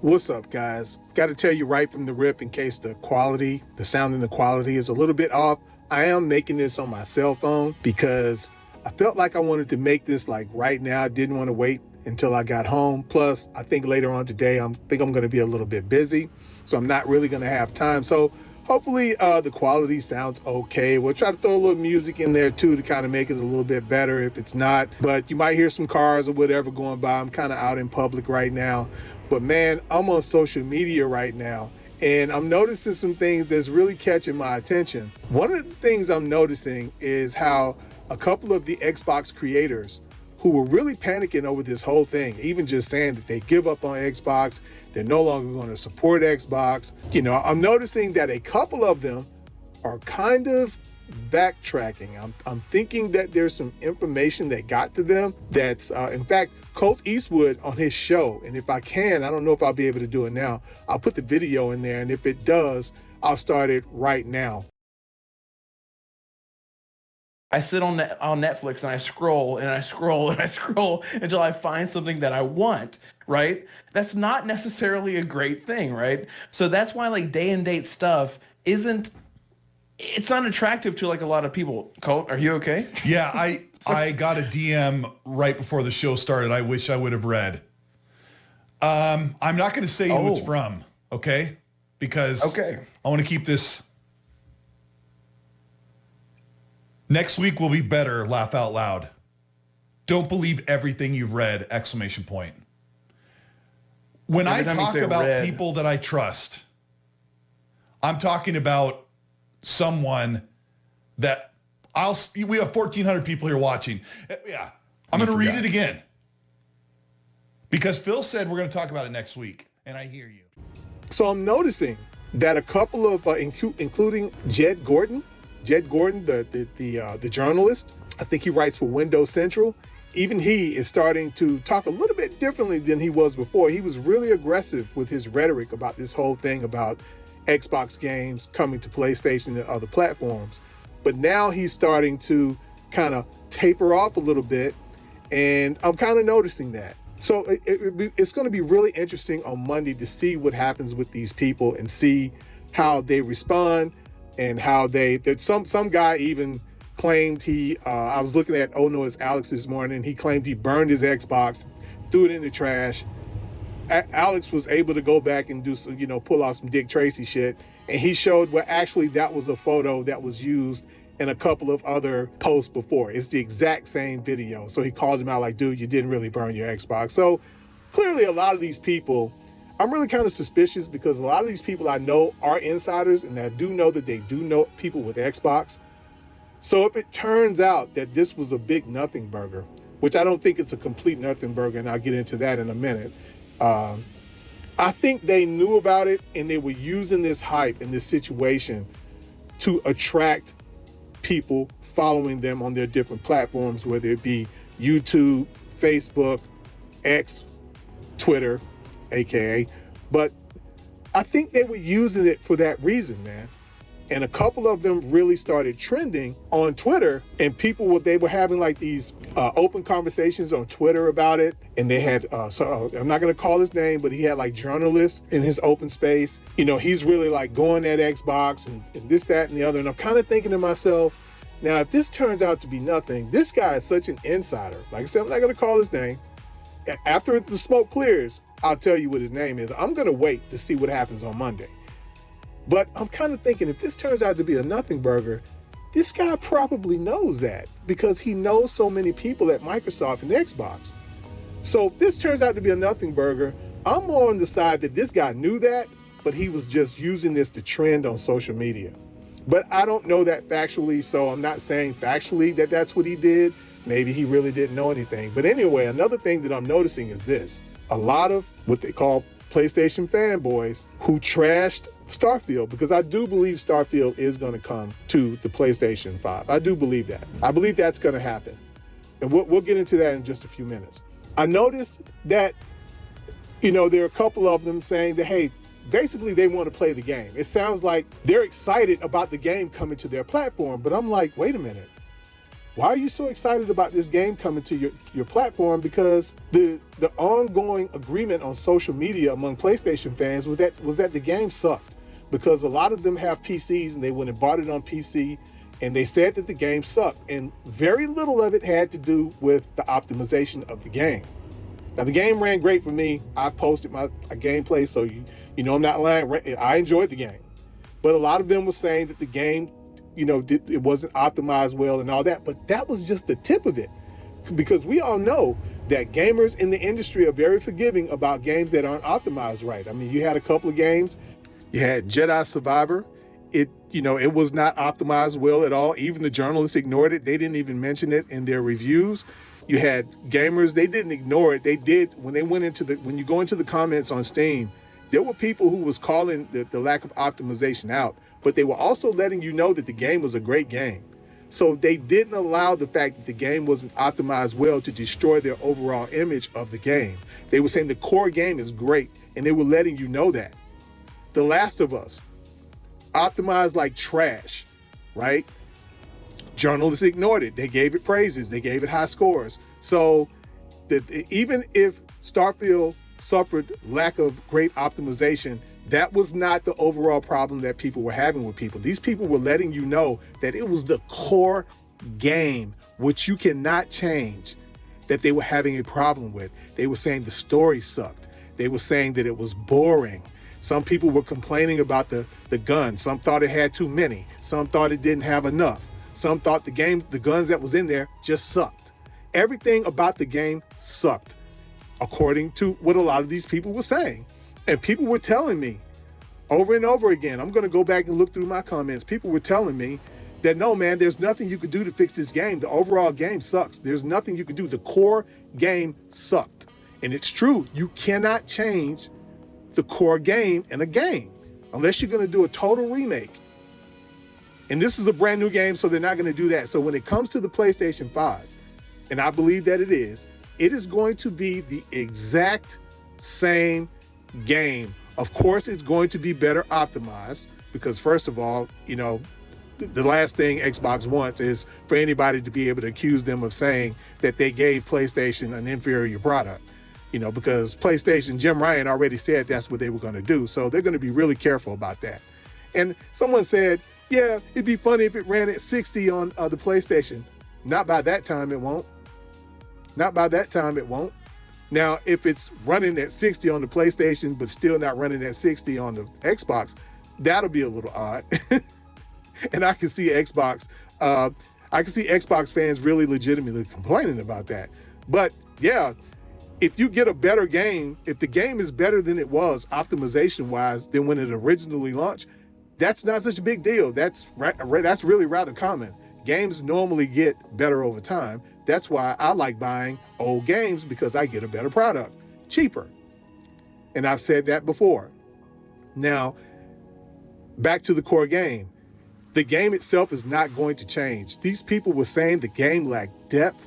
What's up, guys? Got to tell you right from the rip, in case the sound and the quality is a little bit off, I am making this on my cell phone because I felt like I wanted to make this like right now. I didn't want to wait until I got home. Plus, I think later on today, I'm going to be a little bit busy, so I'm not really going to have time. So hopefully the quality sounds okay. We'll try to throw a little music in there too to kind of make it a little bit better if it's not. But you might hear some cars or whatever going by. I'm kind of out in public right now. But man, I'm on social media right now, and I'm noticing some things that's really catching my attention. One of the things I'm noticing is how a couple of the Xbox creators who were really panicking over this whole thing, even just saying that they give up on Xbox, they're no longer going to support Xbox. You know, I'm noticing that a couple of them are kind of backtracking. I'm thinking that there's some information that got to them that's, in fact, Colt Eastwood on his show, and if I can, I don't know if I'll be able to do it now, I'll put the video in there, and if it does, I'll start it right now. I sit on Netflix and I scroll and I scroll and I scroll until I find something that I want, right? That's not necessarily a great thing, right? So that's why like day and date stuff it's not attractive to like a lot of people. Colt, are you okay? Yeah, I got a DM right before the show started. I wish I would have read. I'm not going to say who it's from, okay? Because I want to keep this. Next week will be better, laugh out loud. Don't believe everything you've read, exclamation point. When I talk about people that I trust, I'm talking about someone that we have 1,400 people here watching. Yeah, I'm going to read it again. Because Phil said we're going to talk about it next week, and I hear you. So I'm noticing that a couple of, including Jed Gordon, the journalist, I think he writes for Windows Central, even he is starting to talk a little bit differently than he was before. He was really aggressive with his rhetoric about this whole thing about Xbox games coming to PlayStation and other platforms. But now he's starting to kind of taper off a little bit, and I'm kind of noticing that. So it's going to be really interesting on Monday to see what happens with these people and see how they respond and how some guy even claimed I was looking at Oh No It's Alex this morning, he claimed he burned his Xbox, threw it in the trash. Alex was able to go back and do some, pull off some Dick Tracy shit. And he showed where actually that was a photo that was used in a couple of other posts before. It's the exact same video. So he called him out like, dude, you didn't really burn your Xbox. So clearly a lot of these people, I'm really kind of suspicious because a lot of these people I know are insiders, and I do know that they do know people with Xbox. So if it turns out that this was a big nothing burger, which I don't think it's a complete nothing burger, and I'll get into that in a minute, I think they knew about it and they were using this hype in this situation to attract people following them on their different platforms, whether it be YouTube, Facebook, X, Twitter, AKA. But I think they were using it for that reason, man. And a couple of them really started trending on Twitter, and they were having like these open conversations on Twitter about it. And they had, I'm not going to call his name, but he had like journalists in his open space. He's really like going at Xbox and this, that, and the other. And I'm kind of thinking to myself, now, if this turns out to be nothing, this guy is such an insider. Like I said, I'm not going to call his name. After the smoke clears, I'll tell you what his name is. I'm going to wait to see what happens on Monday. But I'm kind of thinking, if this turns out to be a nothing burger, this guy probably knows that because he knows so many people at Microsoft and Xbox. So if this turns out to be a nothing burger, I'm more on the side that this guy knew that, but he was just using this to trend on social media. But I don't know that factually, so I'm not saying factually that that's what he did. Maybe he really didn't know anything. But anyway, another thing that I'm noticing is this. A lot of what they call PlayStation fanboys who trashed Starfield, because I do believe Starfield is going to come to the PlayStation 5. I do believe that. I believe that's going to happen. And we'll get into that in just a few minutes. I noticed that, there are a couple of them saying that, hey, basically they want to play the game. It sounds like they're excited about the game coming to their platform, but I'm like, wait a minute. why are you so excited about this game coming to your platform? Because the ongoing agreement on social media among PlayStation fans was that the game sucked, because a lot of them have PCs and they went and bought it on PC, and they said that the game sucked, and very little of it had to do with the optimization of the game. Now, the game ran great for me. I posted my gameplay, so you know I'm not lying. I enjoyed the game. But a lot of them were saying that the game, it wasn't optimized well and all that. But that was just the tip of it. Because we all know that gamers in the industry are very forgiving about games that aren't optimized right. I mean, you had a couple of games. You had Jedi Survivor. It was not optimized well at all. Even the journalists ignored it. They didn't even mention it in their reviews. You had gamers, they didn't ignore it. They did, when you go into the comments on Steam, there were people who was calling the lack of optimization out, but they were also letting you know that the game was a great game. So they didn't allow the fact that the game wasn't optimized well to destroy their overall image of the game. They were saying the core game is great, and they were letting you know that. The Last of Us, optimized like trash, right? Journalists ignored it. They gave it praises. They gave it high scores. So even if Starfield suffered lack of great optimization, that was not the overall problem that people were having with people. These people were letting you know that it was the core game, which you cannot change, that they were having a problem with. They were saying the story sucked. They were saying that it was boring. Some people were complaining about the guns. Some thought it had too many. Some thought it didn't have enough. Some thought the guns that was in there just sucked. Everything about the game sucked, according to what a lot of these people were saying. And people were telling me over and over again, I'm going to go back and look through my comments. People were telling me that, no, man, there's nothing you could do to fix this game. The overall game sucks. There's nothing you could do. The core game sucked. And it's true. You cannot change the core game in a game unless you're going to do a total remake. And this is a brand new game, so they're not going to do that. So when it comes to the PlayStation 5, and I believe that it is going to be the exact same game. Of course, it's going to be better optimized because, first of all, the last thing Xbox wants is for anybody to be able to accuse them of saying that they gave PlayStation an inferior product. Because PlayStation, Jim Ryan already said that's what they were going to do. So they're going to be really careful about that. And someone said, yeah, it'd be funny if it ran at 60 on the PlayStation. Not by that time, it won't. Not by that time, it won't. Now, if it's running at 60 on the PlayStation, but still not running at 60 on the Xbox, that'll be a little odd. And I can see Xbox fans really legitimately complaining about that. But yeah, if you get a better game, if the game is better than it was optimization-wise than when it originally launched, that's not such a big deal. That's really rather common. Games normally get better over time. That's why I like buying old games, because I get a better product, cheaper. And I've said that before. Now, back to the core game. The game itself is not going to change. These people were saying the game lacked depth.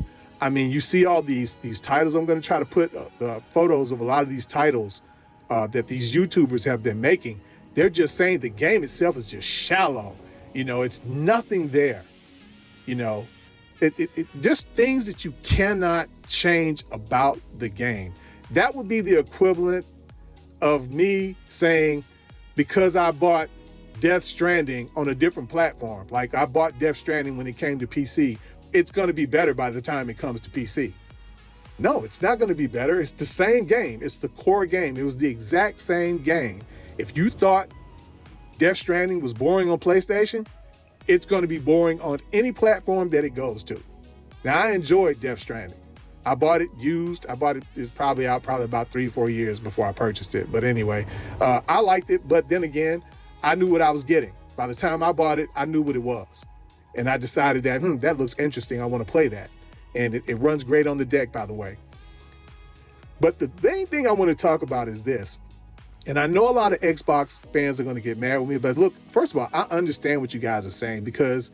I mean, you see all these titles. I'm going to try to put the photos of a lot of these titles that these YouTubers have been making. They're just saying the game itself is just shallow. It's nothing there. It just things that you cannot change about the game. That would be the equivalent of me saying, because I bought Death Stranding on a different platform, like I bought Death Stranding when it came to PC, it's going to be better by the time it comes to PC. No, it's not going to be better. It's the same game. It's the core game. It was the exact same game. If you thought Death Stranding was boring on PlayStation, it's going to be boring on any platform that it goes to. Now, I enjoyed Death Stranding. I bought it used. It's probably out about 3-4 years before I purchased it. But anyway, I liked it. But then again, I knew what I was getting. By the time I bought it, I knew what it was. And I decided that, that looks interesting. I want to play that. And it runs great on the deck, by the way. But the main thing I want to talk about is this. And I know a lot of Xbox fans are going to get mad with me, but look, first of all, I understand what you guys are saying, because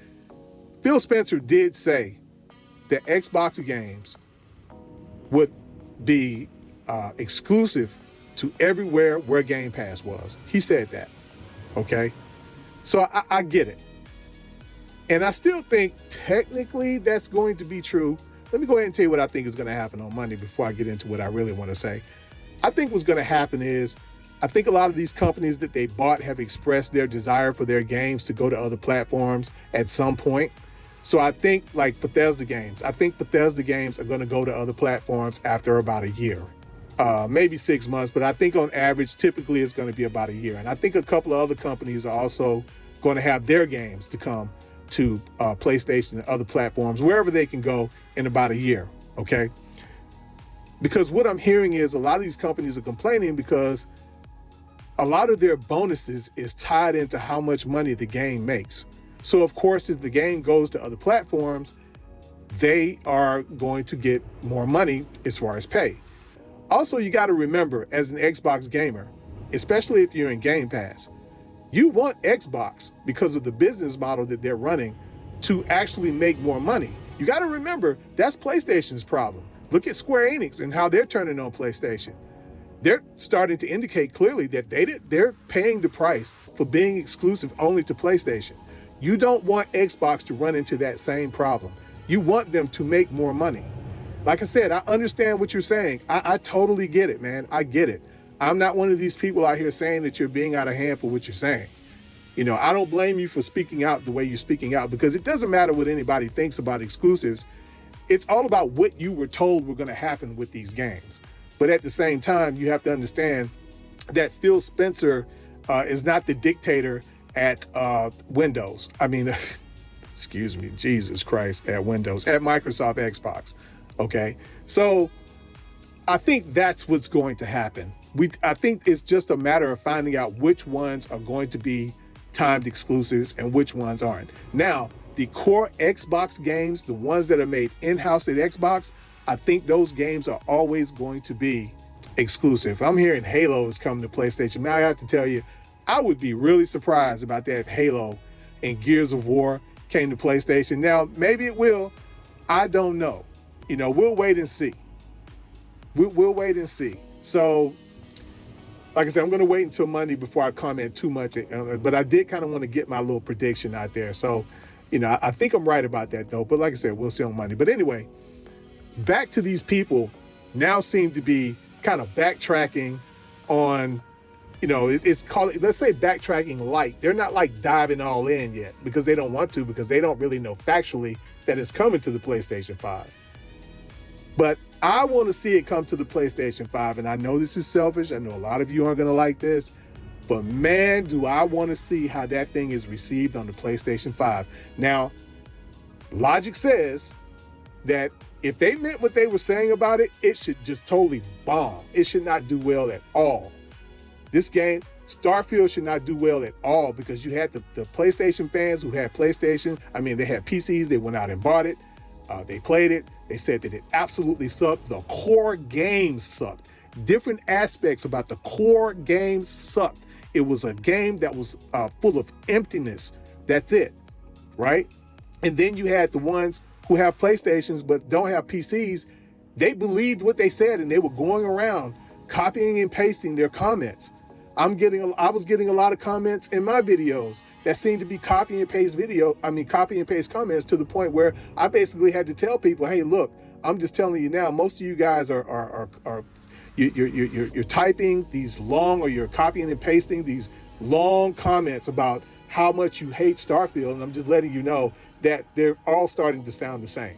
Phil Spencer did say that Xbox games would be exclusive to everywhere where Game Pass was. He said that, okay? So I get it. And I still think technically that's going to be true. Let me go ahead and tell you what I think is going to happen on Monday before I get into what I really want to say. I think what's going to happen is, I think a lot of these companies that they bought have expressed their desire for their games to go to other platforms at some point. So I think like Bethesda games are going to go to other platforms after about a year, maybe 6 months. But I think on average, typically it's going to be about a year. And I think a couple of other companies are also going to have their games to come to PlayStation and other platforms, wherever they can go in about a year, okay? Because what I'm hearing is a lot of these companies are complaining because a lot of their bonuses is tied into how much money the game makes. So of course, if the game goes to other platforms, they are going to get more money as far as pay. Also, you got to remember, as an Xbox gamer, especially if you're in Game Pass, you want Xbox, because of the business model that they're running, to actually make more money. You got to remember, that's PlayStation's problem. Look at Square Enix and how they're turning on PlayStation. They're starting to indicate clearly that they're paying the price for being exclusive only to PlayStation. You don't want Xbox to run into that same problem. You want them to make more money. Like I said, I understand what you're saying. I totally get it, man. I get it. I'm not one of these people out here saying that you're being out of hand for what you're saying. You know, I don't blame you for speaking out the way you're speaking out, because it doesn't matter what anybody thinks about exclusives. It's all about what you were told were going to happen with these games. But at the same time, you have to understand that Phil Spencer is not the dictator at Windows. I mean, excuse me, Jesus Christ, at Windows, at Microsoft Xbox. Okay, so I think that's what's going to happen. I think it's just a matter of finding out which ones are going to be timed exclusives and which ones aren't. Now, the core Xbox games, the ones that are made in-house at Xbox, I think those games are always going to be exclusive. I'm hearing Halo is coming to PlayStation. Man, I have to tell you, I would be really surprised about that if Halo and Gears of War came to PlayStation. Now, maybe it will. I don't know. You know, we'll wait and see. We'll wait and see. So, like I said, I'm going to wait until Monday before I comment too much. But I did kind of want to get my little prediction out there. So, you know, I think I'm right about that, though. But like I said, we'll see on Monday. But anyway, back to these people now seem to be kind of backtracking on, you know, it's called, let's say backtracking light. They're not like diving all in yet because they don't want to, because they don't really know factually that it's coming to the PlayStation 5. But I want to see it come to the PlayStation 5. And I know this is selfish. I know a lot of you aren't going to like this. But man, do I want to see how that thing is received on the PlayStation 5. Now, logic says that if they meant what they were saying about it, it should just totally bomb. It should not do well at all. This game, Starfield, should not do well at all, because you had the PlayStation fans who had PlayStation. I mean, they had PCs. They went out and bought it. They played it. They said that it absolutely sucked. The core game sucked. Different aspects about the core game sucked. It was a game that was full of emptiness. That's it, right? And then you had the ones who have PlayStations but don't have PCs. They believed what they said, and they were going around copying and pasting their comments. I was getting a lot of comments in my videos that seemed to be copy and paste comments, to the point where I basically had to tell people, hey, look, I'm just telling you now, most of you guys you're typing these long, or you're copying and pasting these long comments about how much you hate Starfield, and I'm just letting you know that they're all starting to sound the same.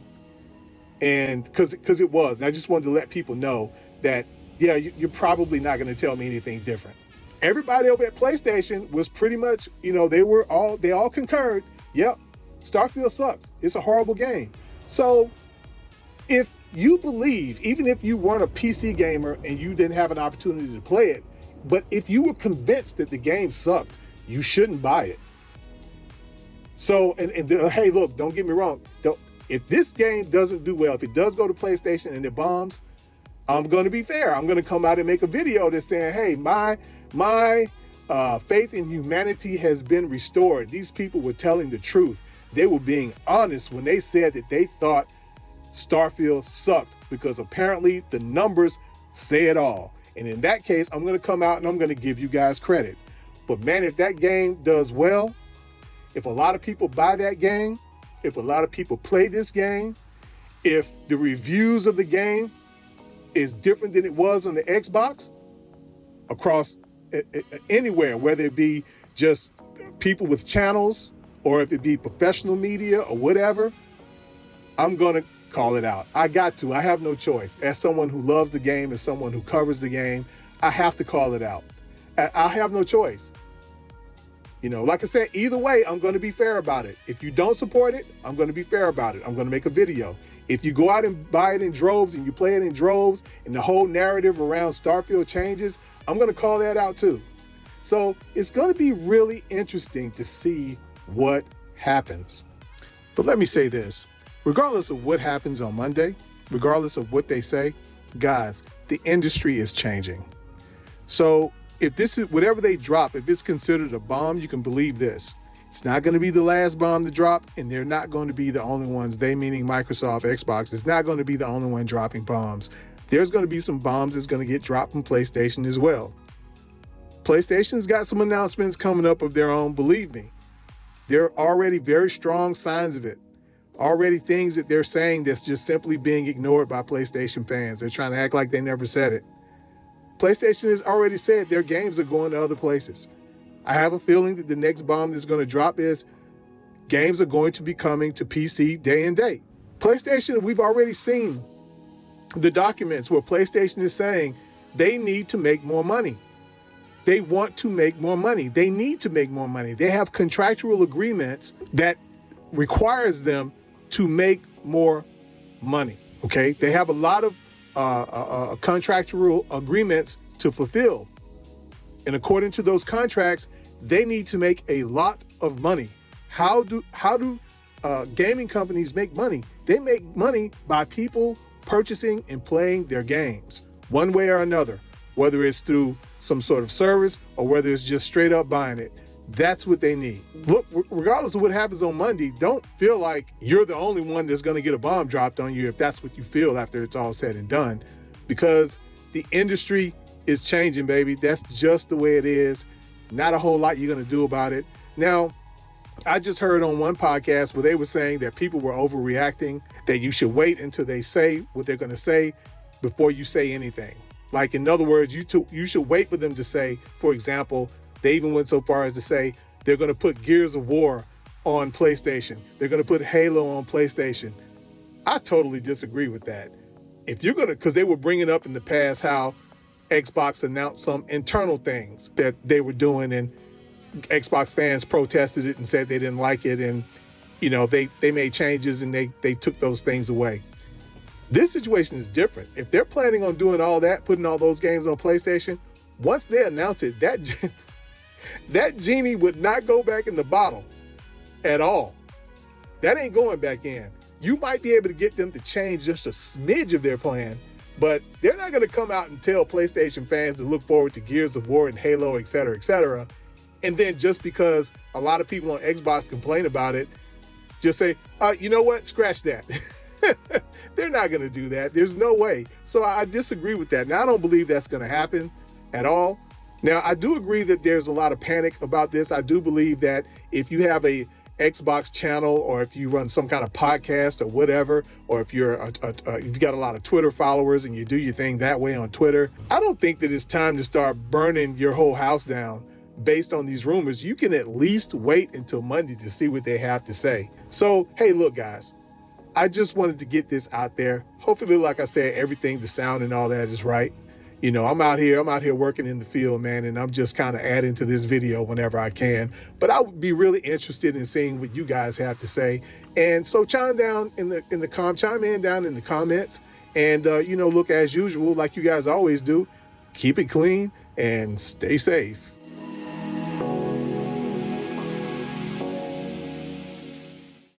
And because it was, and I just wanted to let people know that, yeah, you're probably not going to tell me anything different. Everybody over at PlayStation was pretty much, you know, they all concurred. Yep, Starfield sucks. It's a horrible game. So if you believe, even if you weren't a PC gamer and you didn't have an opportunity to play it, but if you were convinced that the game sucked, you shouldn't buy it. So, hey, look, don't get me wrong. If this game doesn't do well, if it does go to PlayStation and it bombs, I'm going to be fair. I'm going to come out and make a video that's saying, hey, my faith in humanity has been restored. These people were telling the truth. They were being honest when they said that they thought Starfield sucked, because apparently the numbers say it all. And in that case, I'm going to come out and I'm going to give you guys credit. But man, if that game does well, if a lot of people buy that game, if a lot of people play this game, if the reviews of the game is different than it was on the Xbox, across anywhere, whether it be just people with channels or if it be professional media or whatever, I'm going to call it out. I got to. I have no choice. As someone who loves the game, as someone who covers the game, I have to call it out. I have no choice. You know, like I said, either way, I'm going to be fair about it. If you don't support it, I'm going to be fair about it. I'm going to make a video. If you go out and buy it in droves and you play it in droves and the whole narrative around Starfield changes, I'm going to call that out too. So it's going to be really interesting to see what happens. But let me say this, regardless of what happens on Monday, regardless of what they say, guys, the industry is changing. So if this is, whatever they drop, if it's considered a bomb, you can believe this. It's not going to be the last bomb to drop, and they're not going to be the only ones, they meaning Microsoft, Xbox, is not going to be the only one dropping bombs. There's going to be some bombs that's going to get dropped from PlayStation as well. PlayStation's got some announcements coming up of their own, believe me. There are already very strong signs of it. Already things that they're saying that's just simply being ignored by PlayStation fans. They're trying to act like they never said it. PlayStation has already said their games are going to other places. I have a feeling that the next bomb that's going to drop is games are going to be coming to PC day and date. PlayStation, we've already seen the documents where PlayStation is saying they need to make more money. They want to make more money. They need to make more money. They have contractual agreements that requires them to make more money, okay? They have a lot of contractual agreements to fulfill. And according to those contracts, they need to make a lot of money. How do gaming companies make money? They make money by people purchasing and playing their games one way or another, whether it's through some sort of service or whether it's just straight up buying it. That's what they need. Look, regardless of what happens on Monday, don't feel like you're the only one that's going to get a bomb dropped on you if that's what you feel after it's all said and done, because the industry is changing, baby. That's just the way it is. Not a whole lot you're going to do about it. Now, I just heard on one podcast where they were saying that people were overreacting, that you should wait until they say what they're going to say before you say anything. Like, in other words, you should wait for them to say, for example, they even went so far as to say they're going to put Gears of War on PlayStation. They're going to put Halo on PlayStation. I totally disagree with that. If you're going to, because they were bringing up in the past how Xbox announced some internal things that they were doing, and Xbox fans protested it and said they didn't like it, and you know they made changes and they took those things away. This situation is different. If they're planning on doing all that, putting all those games on PlayStation, once they announce it, that genie would not go back in the bottle at all. That ain't going back in. You might be able to get them to change just a smidge of their plan, but they're not going to come out and tell PlayStation fans to look forward to Gears of War and Halo, et cetera, and then just because a lot of people on Xbox complain about it, just say, you know what, scratch that. They're not going to do that. There's no way. So I disagree with that. Now, I don't believe that's going to happen at all. Now, I do agree that there's a lot of panic about this. I do believe that if you have a Xbox channel, or if you run some kind of podcast or whatever, or if you've got a lot of Twitter followers and you do your thing that way on Twitter, I don't think that it's time to start burning your whole house down based on these rumors. You can at least wait until Monday to see what they have to say. So, hey, look, guys, I just wanted to get this out there. Hopefully, like I said, everything, the sound and all that is right. You know, I'm out here working in the field, man, and I'm just kind of adding to this video whenever I can. But I would be really interested in seeing what you guys have to say. And so chime in down in the comments. And look, as usual, like you guys always do, keep it clean and stay safe.